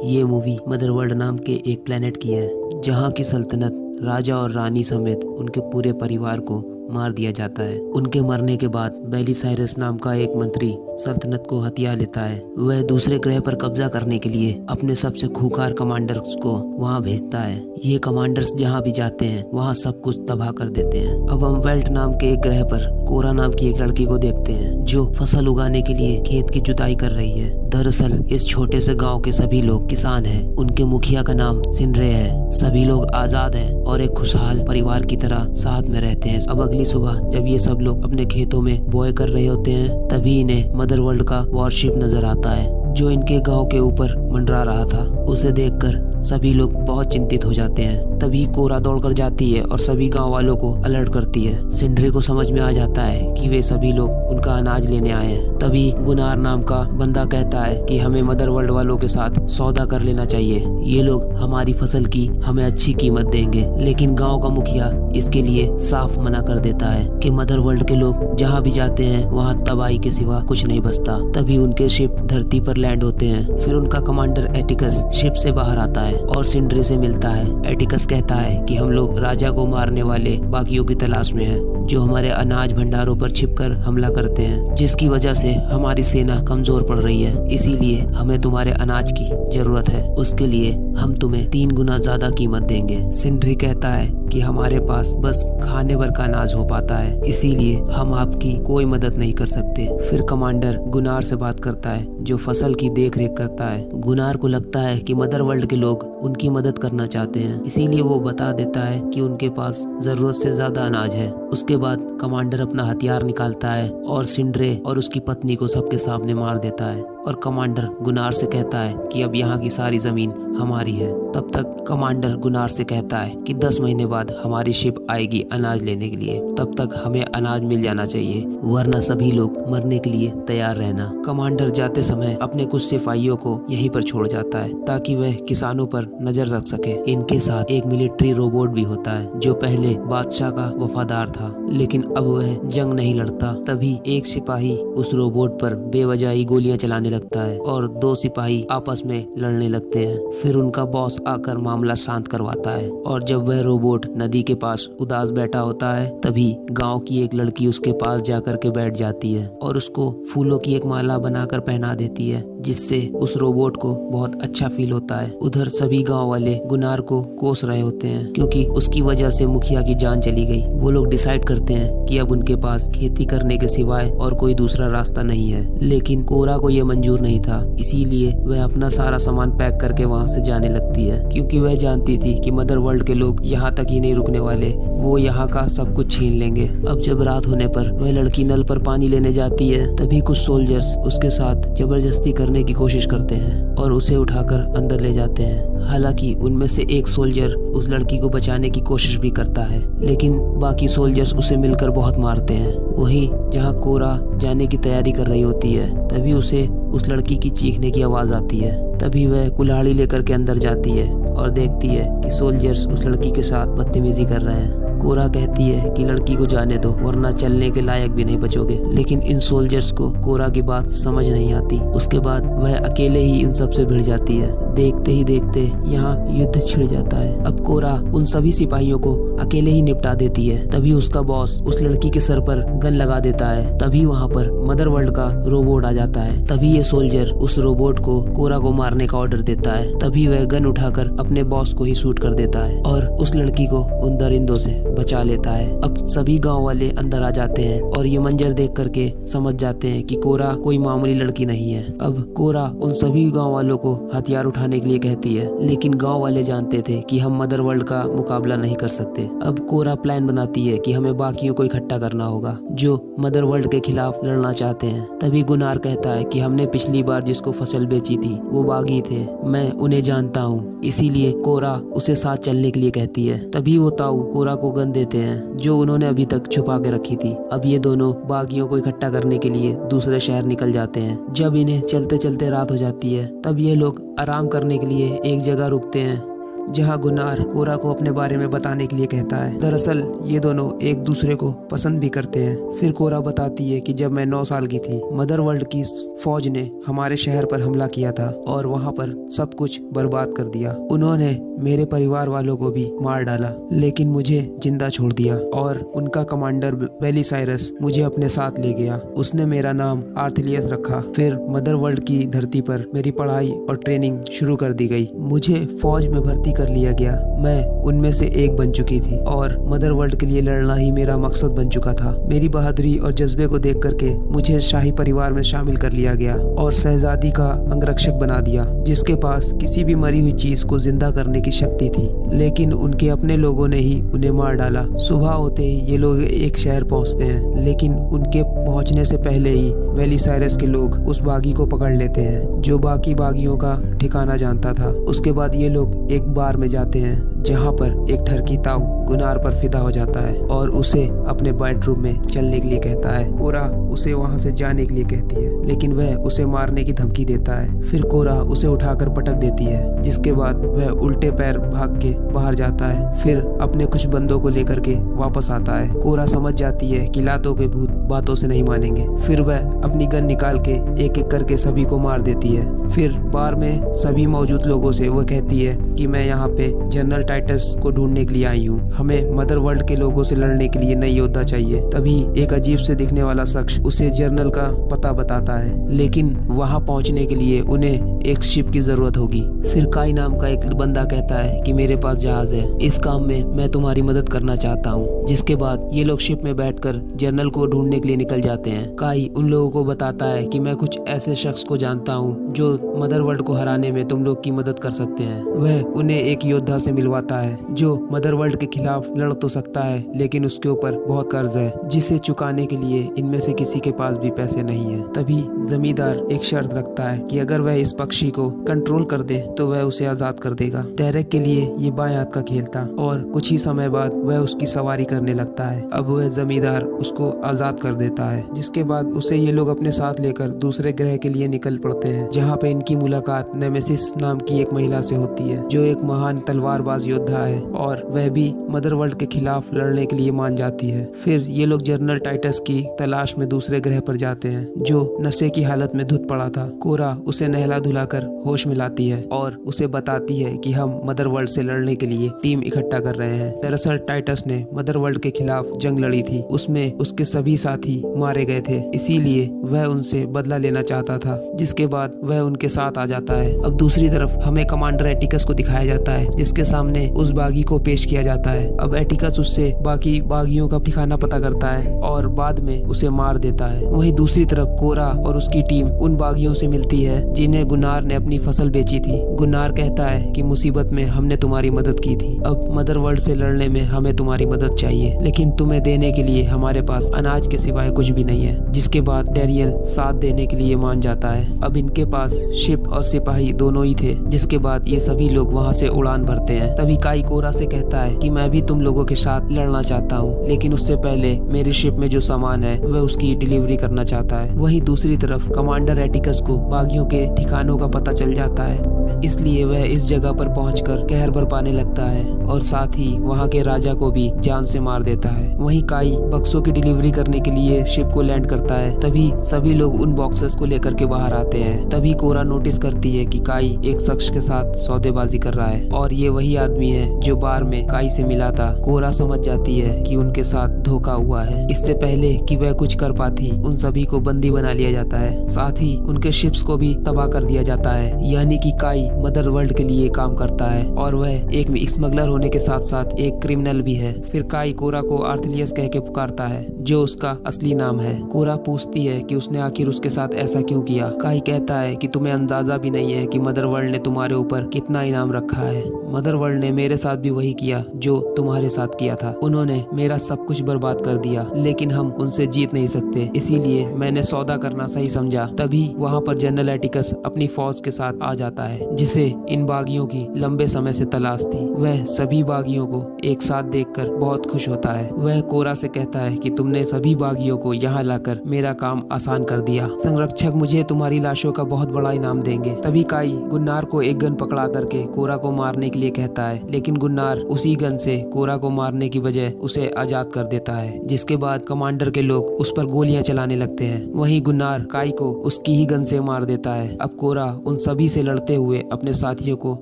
ये movie mother world नाम के एक प्लेनेट की है जहाँ की सल्तनत राजा और रानी समेत उनके पूरे परिवार को मार दिया जाता है। उनके मरने के बाद बेलिसाइरस नाम का एक मंत्री सल्तनत को हथिया लेता है। वह दूसरे ग्रह पर कब्जा करने के लिए अपने सबसे खूंखार कमांडर्स को वहां भेजता है। ये कमांडर्स जहां भी जाते हैं वहां सब कुछ तबाह कर देते हैं। अब हम वेल्ट नाम के एक ग्रह पर कोरा नाम की एक लड़की को देखते हैं जो फसल उगाने के लिए खेत की जुताई कर रही है। दरअसल इस छोटे से गांव के सभी लोग किसान हैं। उनके मुखिया का नाम सिंड्रे है। सभी लोग आजाद हैं और एक खुशहाल परिवार की तरह साथ में रहते हैं। अब अगली सुबह जब ये सब लोग अपने खेतों में बोए कर रहे होते हैं तभी इन्हें मदर वर्ल्ड का वॉरशिप नजर आता है जो इनके गांव के ऊपर मंडरा रहा था। उसे देखकर सभी लोग बहुत चिंतित हो जाते हैं। तभी कोरा दौड़कर जाती है और सभी गांव वालों को अलर्ट करती है। सिंड्रे को समझ में आ जाता है कि वे सभी लोग उनका अनाज लेने आए हैं। तभी गुनार नाम का बंदा कहता है कि हमें मदर वर्ल्ड वालों के साथ सौदा कर लेना चाहिए। ये लोग हमारी फसल की हमें अच्छी कीमत देंगे। लेकिन गाँव का मुखिया इसके लिए साफ मना कर देता है कि मदर वर्ल्ड के लोग जहाँ भी जाते हैं वहाँ तबाही के सिवा कुछ नहीं बचता। तभी उनके शिप धरती पर लैंड होते हैं। फिर उनका कमांडर एटिकस शिप से बाहर आता है और सिंड्रे से मिलता है। एटिकस कहता है कि हम लोग राजा को मारने वाले बागियों की तलाश में हैं जो हमारे अनाज भंडारों पर छिपकर हमला करते हैं, जिसकी वजह से हमारी सेना कमजोर पड़ रही है। इसीलिए हमें तुम्हारे अनाज की जरूरत है। उसके लिए हम तुम्हें 3 गुना ज्यादा कीमत देंगे। सिंड्रे कहता है कि हमारे पास बस खाने भर का अनाज हो पाता है, इसीलिए हम आपकी कोई मदद नहीं कर सकते। फिर कमांडर गुनार से बात करता है जो फसल की देख रेख करता है। गुनार को लगता है कि मदर वर्ल्ड के लोग उनकी मदद करना चाहते हैं, इसीलिए वो बता देता है कि उनके पास जरूरत से ज्यादा अनाज है। उसके बाद कमांडर अपना हथियार निकालता है और सिंड्रे और उसकी पत्नी को सबके सामने मार देता है। और कमांडर गुनार से कहता है कि अब यहाँ की सारी जमीन हमारी है। तब तक कमांडर गुनार से कहता है कि 10 महीने बाद हमारी शिप आएगी अनाज लेने के लिए। तब तक हमें अनाज मिल जाना चाहिए, वरना सभी लोग मरने के लिए तैयार रहना। कमांडर जाते समय अपने कुछ सिपाहियों को यहीं पर छोड़ जाता है ताकि वह किसानों पर नजर रख सके। इनके साथ एक मिलिट्री रोबोट भी होता है जो पहले बादशाह का वफादार था, लेकिन अब वह जंग नहीं लड़ता। तभी एक सिपाही उस रोबोट पर बेवजह ही गोलियां चलाने लगता है और 2 सिपाही आपस में लड़ने लगते हैं। फिर उनका बॉस आकर मामला शांत करवाता है और जब वह रोबोट नदी के पास उदास बैठा होता है तभी गांव की एक लड़की उसके पास जाकर के बैठ जाती है और उसको फूलों की एक माला बनाकर पहना देती है, जिससे उस रोबोट को बहुत अच्छा फील होता है। उधर सभी गांव वाले गुनार को कोस रहे होते हैं क्योंकि उसकी वजह से मुखिया की जान चली गई। वो लोग डिसाइड करते हैं कि अब उनके पास खेती करने के सिवाय और कोई दूसरा रास्ता नहीं है। लेकिन कोरा को यह मंजूर नहीं था, इसीलिए वह अपना सारा सामान पैक करके वहां से जाने लगती है क्योंकि वह जानती थी कि मदर वर्ल्ड के लोग यहाँ तक ही नहीं रुकने वाले, वो यहाँ का सब कुछ छीन लेंगे। अब जब रात होने पर वह लड़की नल पर पानी लेने जाती है तभी कुछ सोल्जर्स उसके साथ जबरदस्ती करने की कोशिश करते हैं और उसे उठाकर अंदर ले जाते हैं। हालांकि उनमें से एक सोल्जर उस लड़की को बचाने की कोशिश भी करता है, लेकिन बाकी सोल्जर्स उसे मिलकर बहुत मारते हैं। वहीं जहां कोरा जाने की तैयारी कर रही होती है तभी उसे उस लड़की की चीखने की आवाज आती है। तभी वह कुल्हाड़ी लेकर के अंदर जाती है और देखती है कि सोल्जर्स उस लड़की के साथ बदतमीजी कर रहे हैं। कोरा कहती है कि लड़की को जाने दो वरना चलने के लायक भी नहीं बचोगे, लेकिन इन सोल्जर्स को कोरा की बात समझ नहीं आती। उसके बाद वह अकेले ही इन सब से भिड़ जाती है। देखते ही देखते यहाँ युद्ध छिड़ जाता है। अब कोरा उन सभी सिपाहियों को अकेले ही निपटा देती है। तभी उसका बॉस उस लड़की के सर पर गन लगा देता है। तभी वहाँ पर मदर वर्ल्ड का रोबोट आ जाता है। तभी ये सोल्जर उस रोबोट को कोरा को मारने का ऑर्डर देता है। तभी वह गन उठाकर अपने बॉस को ही शूट कर देता है और उस लड़की को उन दरिंदों से बचा लेता है। अब सभी गांव वाले अंदर आ जाते हैं और ये मंजर देख करके समझ जाते हैं कि कोरा कोई मामूली लड़की नहीं है। अब कोरा उन सभी गांव वालों को हथियार उठाने के लिए कहती है, लेकिन गांव वाले जानते थे कि हम मदर वर्ल्ड का मुकाबला नहीं कर सकते। अब कोरा प्लान बनाती है कि हमें बाकियों को इकट्ठा करना होगा जो मदर वर्ल्ड के खिलाफ लड़ना चाहते हैं। तभी गुनार कहता है कि हमने पिछली बार जिसको फसल बेची थी वो बागी थे, मैं उन्हें जानता हूँ, इसीलिए कोरा उसे साथ चलने के लिए कहती है। तभी वो ताऊ कोरा को गन देते हैं जो उन्होंने अभी तक छुपा के रखी थी। अब ये दोनों बागियों को इकट्ठा करने के लिए दूसरे शहर निकल जाते हैं। जब इन्हें चलते चलते रात हो जाती है तब ये लोग आराम करने के लिए एक जगह रुकते हैं। जहाँ गुनार कोरा को अपने बारे में बताने के लिए कहता है। दरअसल ये दोनों एक दूसरे को पसंद भी करते हैं। फिर कोरा बताती है कि जब मैं 9 साल की थी, मदर वर्ल्ड की फौज ने हमारे शहर पर हमला किया था और वहाँ पर सब कुछ बर्बाद कर दिया। उन्होंने मेरे परिवार वालों को भी मार डाला, लेकिन मुझे जिंदा छोड़ दिया और उनका कमांडर बेलिसाइरस मुझे अपने साथ ले गया। उसने मेरा नाम आर्थलियस रखा। फिर मदर वर्ल्ड की धरती पर मेरी पढ़ाई और ट्रेनिंग शुरू कर दी गई। मुझे फौज में भर्ती कर लिया गया। मैं उनमें से एक बन चुकी थी और मदर वर्ल्ड के लिए लड़ना ही मेरा मकसद बन चुका था। मेरी बहादुरी और जज्बे को देख करके मुझे शाही परिवार में शामिल कर लिया गया और शहजादी का अंगरक्षक बना दिया, जिसके पास किसी भी मरी हुई चीज को जिंदा करने की शक्ति थी। लेकिन उनके अपने लोगों ने ही उन्हें मार डाला। सुबह होते ही ये लोग एक शहर पहुंचते हैं, लेकिन उनके पहुंचने से पहले ही बेलिसाइरस के लोग उस बागी को पकड़ लेते हैं जो बाकी बागियों का ठिकाना जानता था। उसके बाद ये लोग एक बार में जाते हैं जहाँ पर एक ठरकी ताऊ गुनार पर फिदा हो जाता है और उसे अपने बेडरूम में चलने के लिए कहता है। कोरा उसे वहाँ से जाने के लिए कहती है, लेकिन वह उसे मारने की धमकी देता है। फिर कोरा उसे उठाकर पटक देती है, जिसके बाद वह उल्टे पैर भाग के बाहर जाता है। फिर अपने कुछ बंदों को लेकर के वापस आता है। कोरा समझ जाती है कि लातों के भूत बातों से नहीं मानेंगे। फिर वह अपनी गन निकाल के एक एक करके सभी को मार देती है। फिर बार में सभी मौजूद लोगों से वह कहती है कि मैं यहाँ पे जनरल टाइटस को ढूंढने के लिए आई हूँ। हमें मदर वर्ल्ड के लोगों से लड़ने के लिए नई योद्धा चाहिए। तभी एक अजीब से दिखने वाला शख्स उसे जनरल का पता बताता है, लेकिन वहाँ पहुँचने के लिए उन्हें एक शिप की जरूरत होगी। फिर काई नाम का एक बंदा कहता है कि मेरे पास जहाज है, इस काम में मैं तुम्हारी मदद करना चाहता हूँ। जिसके बाद ये लोग शिप में बैठकर जनरल को ढूंढने के लिए निकल जाते हैं। काई उन लोगों को बताता है कि मैं कुछ ऐसे शख्स को जानता हूँ जो मदर वर्ल्ड को हराने में तुम लोग की मदद कर सकते हैं। वह उन्हें एक योद्धा से मिलवाता है जो मदर वर्ल्ड के खिलाफ लड़ तो सकता है, लेकिन उसके ऊपर बहुत कर्ज है जिसे चुकाने के लिए इनमें से किसी के पास भी पैसे नहीं है। तभी जमींदार एक शर्त रखता है कि अगर वह इस पक्षी को कंट्रोल कर दे तो वह उसे आजाद कर देगा। डेरेक के लिए ये बाएं हाथ का खेल था और कुछ ही समय बाद वह उसकी सवारी करने लगता है। अब वह जमींदार उसको आजाद कर देता है, जिसके बाद उसे ये लोग अपने साथ लेकर दूसरे ग्रह के लिए निकल पड़ते हैं, जहाँ पे इनकी मुलाकात नेमेसिस नाम की एक महिला से होती है जो एक महान तलवारबाज योद्धा है और वह भी मदर वर्ल्ड के खिलाफ लड़ने के लिए मान जाती है। फिर ये लोग जनरल टाइटस की तलाश में दूसरे ग्रह पर जाते हैं जो नशे की हालत में धुत पड़ा था। कोरा उसे नहला धुलाकर होश में लाती है और उसे बताती है कि हम मदर वर्ल्ड से लड़ने के लिए टीम इकट्ठा कर रहे हैं। दरअसल टाइटस ने मदर वर्ल्ड के खिलाफ जंग लड़ी थी, उसमें उसके सभी साथी मारे गए थे, इसीलिए वह उनसे बदला लेना चाहता था। जिसके बाद वह उनके साथ आ जाता है। अब दूसरी तरफ हमें कमांडर एटिकस को दिखाया जाता है, जिसके सामने उस बागी को पेश किया जाता है। अब एटिकस उससे बाकी बागियों का ठिकाना पता करता है और बाद में उसे मार देता है। वहीं दूसरी तरफ कोरा और उसकी टीम उन बागियों से मिलती है जिन्हें गुनार ने अपनी फसल बेची थी। गुनार कहता है कि मुसीबत में हमने तुम्हारी मदद की थी, अब मदर वर्ल्ड से लड़ने में हमें तुम्हारी मदद चाहिए, लेकिन तुम्हें देने के लिए हमारे पास अनाज के सिवाय कुछ भी नहीं है। जिसके बाद डेरियल साथ देने के लिए मान जाता है। अब इनके पास शिप और सिपाही दोनों ही थे। जिसके बाद ये सभी लोग वहाँ से उड़ान भरते हैं। तभी काई कोरा से कहता है कि मैं भी तुम लोगों के साथ लड़ना चाहता हूँ, लेकिन उससे पहले मेरी शिप में जो सामान है वह उसकी डिलीवरी करना चाहता है। वहीं दूसरी तरफ कमांडर एटिकस को बागियों के ठिकानों का पता चल जाता है, इसलिए वह इस जगह पर पहुंचकर कहर बरपाने लगता है और साथ ही वहां के राजा को भी जान से मार देता है। वहीं काई बक्सों की डिलीवरी करने के लिए शिप को लैंड करता है। तभी सभी लोग उन बॉक्सेस को लेकर के बाहर आते हैं। तभी कोरा नोटिस करती है कि काई एक शख्स के साथ सौदेबाजी कर रहा है और ये वही आदमी है जो बार में काई से मिला था। कोरा समझ जाती है कि उनके साथ धोखा हुआ है। इससे पहले कि वह कुछ कर पाती, उन सभी को बंदी बना लिया जाता है। साथ ही उनके शिप्स को भी तबाह कर दिया जाता है। यानी कि काई मदर वर्ल्ड के लिए काम करता है और वह एक स्मगलर होने के साथ साथ एक क्रिमिनल भी है। फिर काई कोरा को आर्थलियस कह के पुकारता है, जो उसका असली नाम है। कोरा पूछती है कि उसने आखिर उसके साथ ऐसा क्यों किया। काई कहता है कि तुम्हें अंदाजा भी नहीं है कि मदर वर्ल्ड ने तुम्हारे ऊपर कितना इनाम रखा है। मदर वर्ल्ड ने मेरे साथ भी वही किया जो तुम्हारे साथ किया था। उन्होंने मेरा सब कुछ बर्बाद कर दिया, लेकिन हम उनसे जीत नहीं सकते, इसीलिए मैंने सौदा करना सही समझा। तभी वहाँ पर जनरल एटिकस अपनी फौज फौज के साथ आ जाता है जिसे इन बागियों की लंबे समय से तलाश थी। वह सभी बागियों को एक साथ देखकर बहुत खुश होता है। वह कोरा से कहता है कि तुमने सभी बागियों को यहाँ लाकर मेरा काम आसान कर दिया। संरक्षक मुझे तुम्हारी लाशों का बहुत बड़ा इनाम देंगे। तभी काई गुन्नार को एक गन पकड़ा करके कोरा को मारने के लिए कहता है, लेकिन गुन्नार उसी गन से कोरा को मारने की बजाय उसे आजाद कर देता है, जिसके बाद कमांडर के लोग उस पर गोलियां चलाने लगते हैं। वहीं गुन्नार काई को उसकी ही गन से मार देता है। अब कोरा उन सभी से लड़ते हुए अपने साथियों को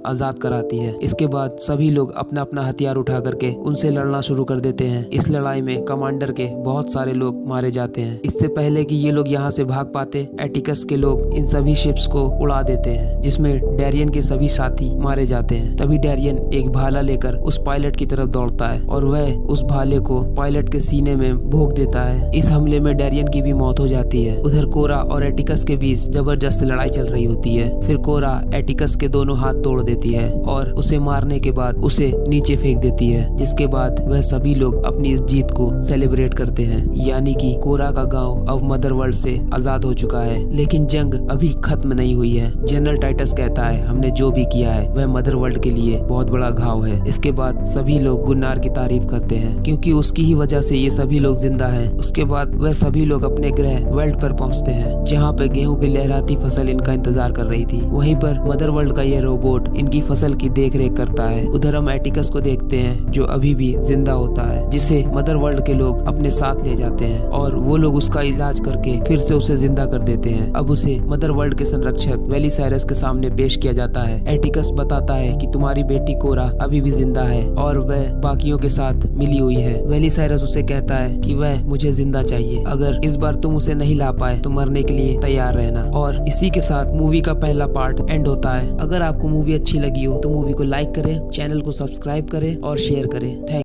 आजाद कराती है। इसके बाद सभी लोग अपना अपना हथियार उठा करके उनसे लड़ना शुरू कर देते हैं। इस लड़ाई में कमांडर के बहुत सारे लोग मारे जाते हैं। इससे पहले कि ये लोग यहाँ से भाग पाते, एटिकस के लोग इन सभी शिप्स को उड़ा देते हैं, जिसमें डैरियन के सभी साथी मारे जाते हैं। तभी डैरियन एक भाला लेकर उस पायलट की तरफ दौड़ता है और वह उस भाले को पायलट के सीने में भोंक देता है। इस हमले में डैरियन की भी मौत हो जाती है। उधर कोरा और एटिकस के बीच जबरदस्त लड़ाई चल रही होती है। फिर कोरा एटिकस के दोनों हाथ तोड़ देती है और उसे मारने के बाद उसे नीचे फेंक देती है, जिसके बाद वह सभी लोग अपनी इस जीत को सेलिब्रेट करते हैं। यानी कि कोरा का गांव अब मदर वर्ल्ड से आजाद हो चुका है। लेकिन जंग अभी खत्म नहीं हुई है। जनरल टाइटस कहता है, हमने जो भी किया है वह मदर वर्ल्ड के लिए बहुत बड़ा घाव है। इसके बाद सभी लोग गुन्नार की तारीफ करते हैं, क्योंकि उसकी ही वजह से ये सभी लोग जिंदा हैं। उसके बाद वह सभी लोग अपने ग्रह वर्ल्ड पर पहुंचते हैं, जहां पे गेहूं की लहराती फसल इनका इंतजार कर रही थी। वहीं पर मदर वर्ल्ड का ये रोबोट इनकी फसल की देखरेख करता है। उधर हम एटिकस को देखते हैं, जो अभी भी जिंदा होता है, जिसे मदर वर्ल्ड के लोग अपने साथ ले जाते हैं और वो लोग उसका इलाज करके फिर से उसे जिंदा कर देते हैं। अब उसे मदर वर्ल्ड के संरक्षक वेलिसाइरस के सामने पेश किया जाता है। एटिकस बताता है कि तुम्हारी बेटी कोरा अभी भी जिंदा है और वह बाकियों के साथ मिली हुई है। वेलिसाइरस उसे कहता है कि वह मुझे जिंदा चाहिए, अगर इस बार तुम उसे नहीं ला पाए तो मरने के लिए तैयार रहना। और इसी के साथ मूवी का पहला पार्ट एंड होता है। अगर आपको मूवी अच्छी लगी हो तो मूवी को लाइक करें, चैनल को सब्सक्राइब करें और शेयर करें। थैंक